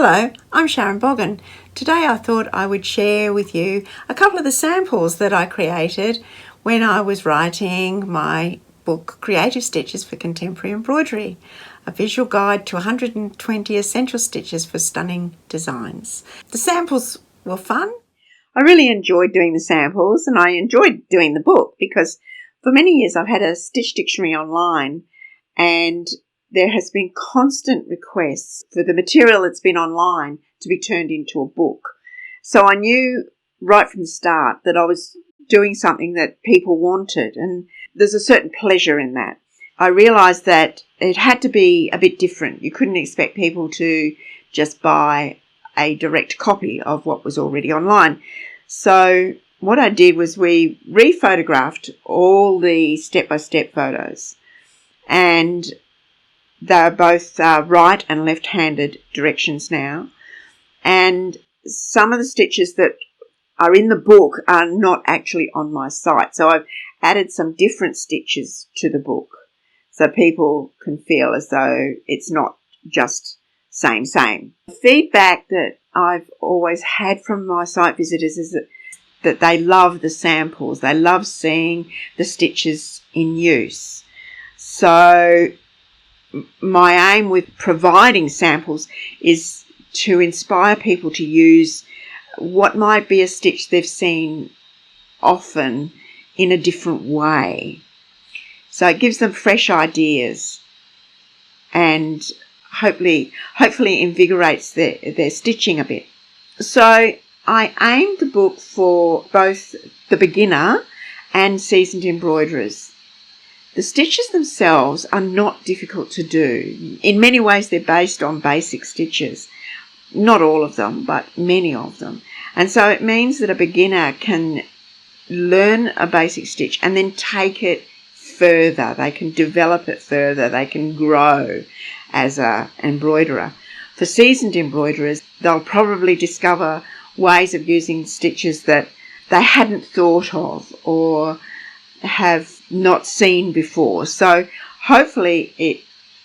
Hello, I'm Sharon Boggon. Today I thought I would share with you a couple of the samples that I created when I was writing my book, Creative Stitches for Contemporary Embroidery, a visual guide to 120 essential stitches for stunning designs. The samples were fun. I really enjoyed doing the samples and I enjoyed doing the book because for many years I've had a stitch dictionary online and there has been constant requests for the material that's been online to be turned into a book. So I knew right from the start that I was doing something that people wanted, and there's a certain pleasure in that. I realised that it had to be a bit different. You couldn't expect people to just buy a direct copy of what was already online. So what I did was we re-photographed all the step-by-step photos, and they're both right and left-handed directions now. And some of the stitches that are in the book are not actually on my site. So I've added some different stitches to the book so people can feel as though it's not just same. The feedback that I've always had from my site visitors is that they love the samples. They love seeing the stitches in use. So my aim with providing samples is to inspire people to use what might be a stitch they've seen often in a different way. So it gives them fresh ideas and hopefully invigorates their stitching a bit. So I aimed the book for both the beginner and seasoned embroiderers. The stitches themselves are not difficult to do. In many ways, they're based on basic stitches. Not all of them, but many of them. And so it means that a beginner can learn a basic stitch and then take it further. They can develop it further. They can grow as an embroiderer. For seasoned embroiderers, they'll probably discover ways of using stitches that they hadn't thought of or have not seen before. So hopefully it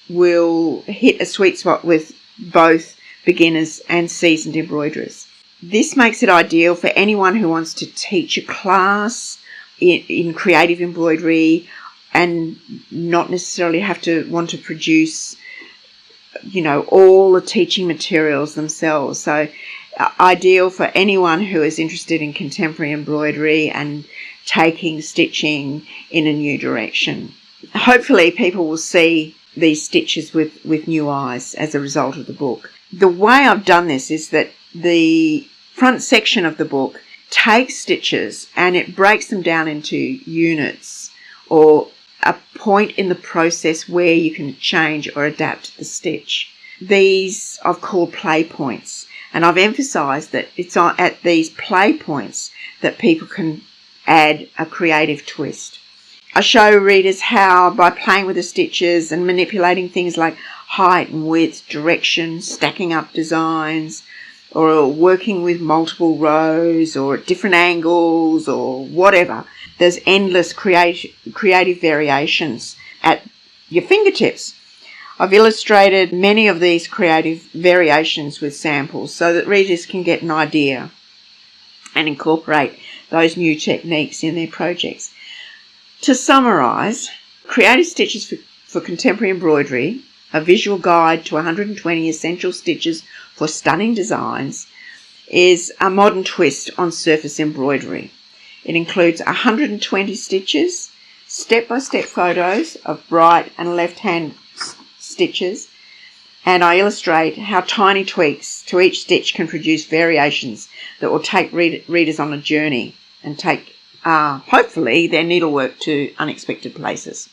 will hit a sweet spot with both beginners and seasoned embroiderers. This makes it ideal for anyone who wants to teach a class in creative embroidery and not necessarily want to produce, all the teaching materials themselves. So ideal for anyone who is interested in contemporary embroidery and taking stitching in a new direction. Hopefully people will see these stitches with new eyes as a result of the book. The way I've done this is that the front section of the book takes stitches and it breaks them down into units or a point in the process where you can change or adapt the stitch. These I've called play points, and I've emphasised that it's at these play points that people can add a creative twist. I show readers how, by playing with the stitches and manipulating things like height and width, direction, stacking up designs, or working with multiple rows or at different angles or whatever, there's endless creative variations at your fingertips. I've illustrated many of these creative variations with samples so that readers can get an idea and incorporate those new techniques in their projects. To summarise, Creative Stitches for Contemporary Embroidery, a visual guide to 120 essential stitches for stunning designs, is a modern twist on surface embroidery. It includes 120 stitches, step-by-step photos of right and left-hand stitches, and I illustrate how tiny tweaks to each stitch can produce variations that will take readers on a journey and take, hopefully, their needlework to unexpected places.